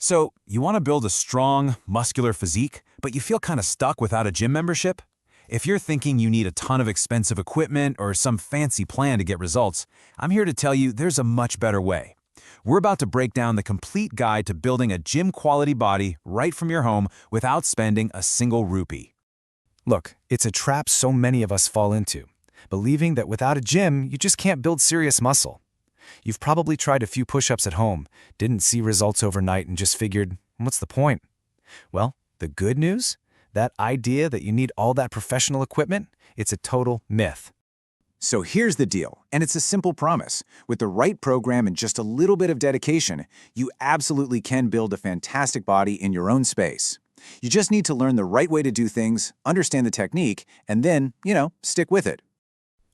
So, you want to build a strong, muscular physique, but you feel kind of stuck without a gym membership? If you're thinking you need a ton of expensive equipment or some fancy plan to get results, I'm here to tell you there's a much better way. We're about to break down the complete guide to building a gym-quality body right from your home without spending a single rupee. Look, it's a trap so many of us fall into, believing that without a gym, you just can't build serious muscle. You've probably tried a few push-ups at home, didn't see results overnight, and just figured, what's the point? Well, the good news? That idea that you need all that professional equipment, it's a total myth. So here's the deal, and it's a simple promise. With the right program and just a little bit of dedication, you absolutely can build a fantastic body in your own space. You just need to learn the right way to do things, understand the technique, and then, stick with it.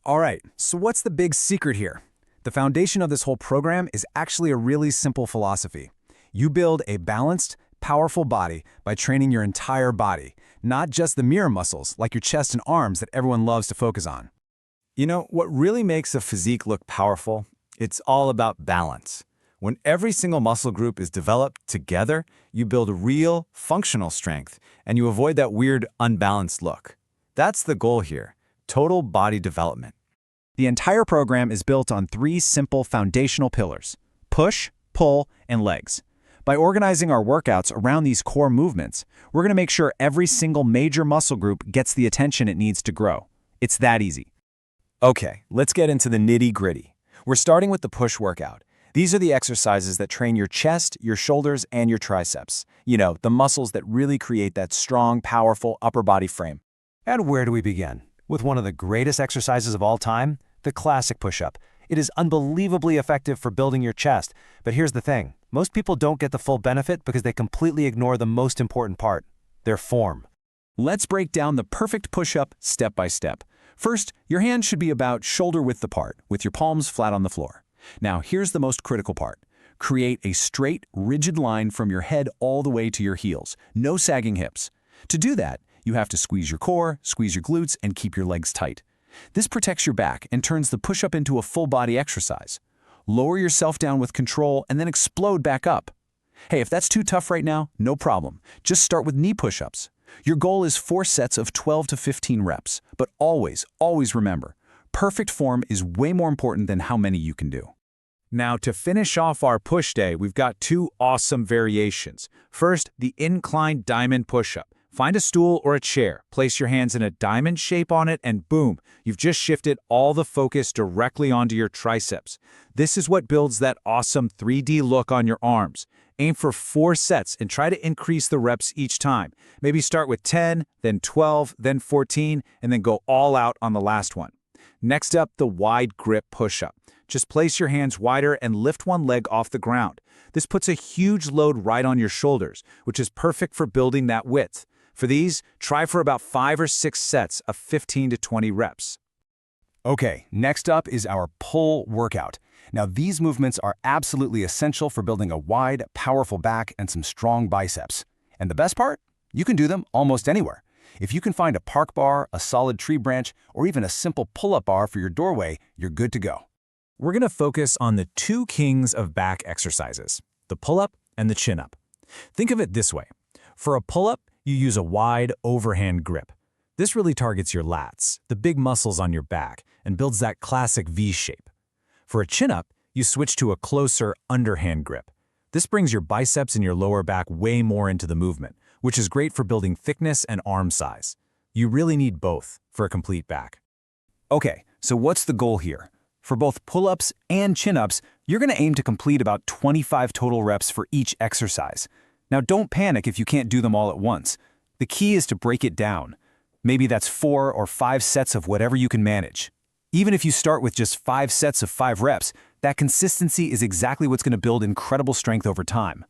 All right, so what's the big secret here? The foundation of this whole program is actually a really simple philosophy. You build a balanced, powerful body by training your entire body, not just the mirror muscles like your chest and arms that everyone loves to focus on. You know, what really makes a physique look powerful? It's all about balance. When every single muscle group is developed together, you build real, functional strength, and you avoid that weird, unbalanced look. That's the goal here, total body development. The entire program is built on 3 simple foundational pillars: push, pull, and legs. By organizing our workouts around these core movements, we're going to make sure every single major muscle group gets the attention it needs to grow. It's that easy. Okay, let's get into the nitty-gritty. We're starting with the push workout. These are the exercises that train your chest, your shoulders, and your triceps. You know, the muscles that really create that strong, powerful upper body frame. And where do we begin? With one of the greatest exercises of all time, the classic push-up. It is unbelievably effective for building your chest. But here's the thing. Most people don't get the full benefit because they completely ignore the most important part, their form. Let's break down the perfect push-up step by step. First, your hands should be about shoulder-width apart, with your palms flat on the floor. Now, here's the most critical part. Create a straight, rigid line from your head all the way to your heels. No sagging hips. To do that, you have to squeeze your core, squeeze your glutes, and keep your legs tight. This protects your back and turns the push-up into a full-body exercise. Lower yourself down with control and then explode back up. Hey, if that's too tough right now, no problem. Just start with knee push-ups. Your goal is 4 sets of 12 to 15 reps, but always remember, perfect form is way more important than how many you can do. Now, to finish off our push day, we've got 2 awesome variations. First, the inclined diamond push-up. Find a stool or a chair, place your hands in a diamond shape on it, and boom, you've just shifted all the focus directly onto your triceps. This is what builds that awesome 3D look on your arms. Aim for 4 sets and try to increase the reps each time. Maybe start with 10, then 12, then 14, and then go all out on the last one. Next up, the wide grip push-up. Just place your hands wider and lift one leg off the ground. This puts a huge load right on your shoulders, which is perfect for building that width. For these, try for about 5 or 6 sets of 15 to 20 reps. Okay, next up is our pull workout. Now, these movements are absolutely essential for building a wide, powerful back and some strong biceps. And the best part? You can do them almost anywhere. If you can find a park bar, a solid tree branch, or even a simple pull-up bar for your doorway, you're good to go. We're going to focus on the 2 kings of back exercises, the pull-up and the chin-up. Think of it this way. For a pull-up, you use a wide overhand grip. This really targets your lats, the big muscles on your back, and builds that classic V shape. For a chin-up, you switch to a closer underhand grip. This brings your biceps and your lower back way more into the movement, which is great for building thickness and arm size. You really need both for a complete back. Okay, so what's the goal here? For both pull-ups and chin-ups, you're going to aim to complete about 25 total reps for each exercise. Now, don't panic if you can't do them all at once. The key is to break it down. Maybe that's 4 or 5 sets of whatever you can manage. Even if you start with just 5 sets of 5 reps, that consistency is exactly what's going to build incredible strength over time.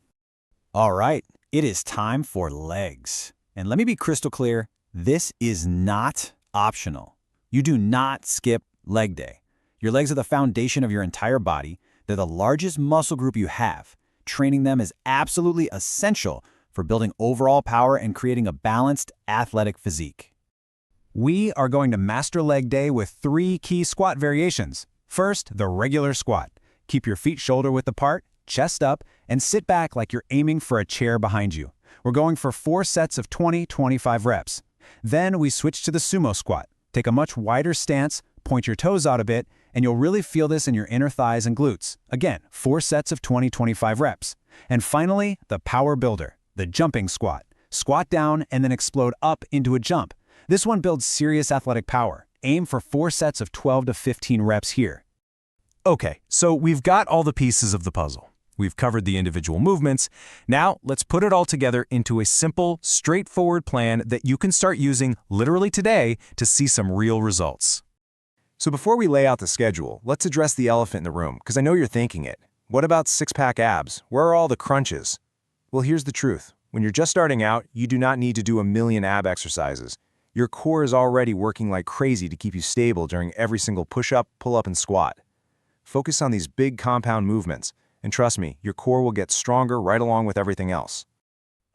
All right, it is time for legs. And let me be crystal clear, this is not optional. You do not skip leg day. Your legs are the foundation of your entire body. They're the largest muscle group you have. Training them is absolutely essential for building overall power and creating a balanced, athletic physique. We are going to master leg day with 3 key squat variations. First, the regular squat. Keep your feet shoulder width apart, chest up, and sit back like you're aiming for a chair behind you. We're going for 4 sets of 20-25 reps. Then we switch to the sumo squat. Take a much wider stance, point your toes out a bit, and you'll really feel this in your inner thighs and glutes. Again, 4 sets of 20-25 reps. And finally, the power builder, the jumping squat. Squat down and then explode up into a jump. This one builds serious athletic power. Aim for 4 sets of 12 to 15 reps here. Okay, so we've got all the pieces of the puzzle. We've covered the individual movements. Now, let's put it all together into a simple, straightforward plan that you can start using literally today to see some real results. So before we lay out the schedule, let's address the elephant in the room, because I know you're thinking it. What about six-pack abs? Where are all the crunches? Well, here's the truth. When you're just starting out, you do not need to do a million ab exercises. Your core is already working like crazy to keep you stable during every single push-up, pull-up, and squat. Focus on these big compound movements, and trust me, your core will get stronger right along with everything else.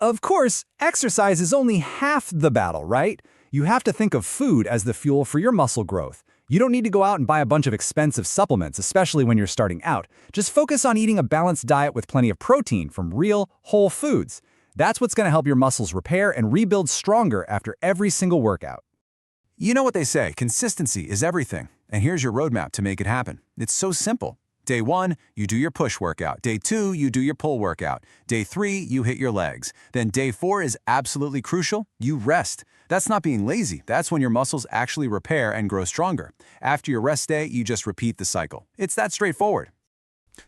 Of course, exercise is only half the battle, right? You have to think of food as the fuel for your muscle growth. You don't need to go out and buy a bunch of expensive supplements, especially when you're starting out. Just focus on eating a balanced diet with plenty of protein from real, whole foods. That's what's going to help your muscles repair and rebuild stronger after every single workout. You know what they say, consistency is everything. And here's your roadmap to make it happen. It's so simple. Day 1, you do your push workout. Day 2, you do your pull workout. Day 3, you hit your legs. Then day 4 is absolutely crucial. You rest. That's not being lazy. That's when your muscles actually repair and grow stronger. After your rest day, you just repeat the cycle. It's that straightforward.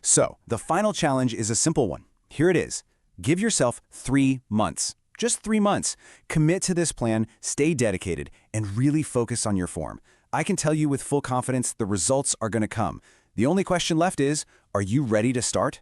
So, the final challenge is a simple one. Here it is. Give yourself 3 months. Just 3 months. Commit to this plan, stay dedicated, and really focus on your form. I can tell you with full confidence the results are going to come. The only question left is, are you ready to start?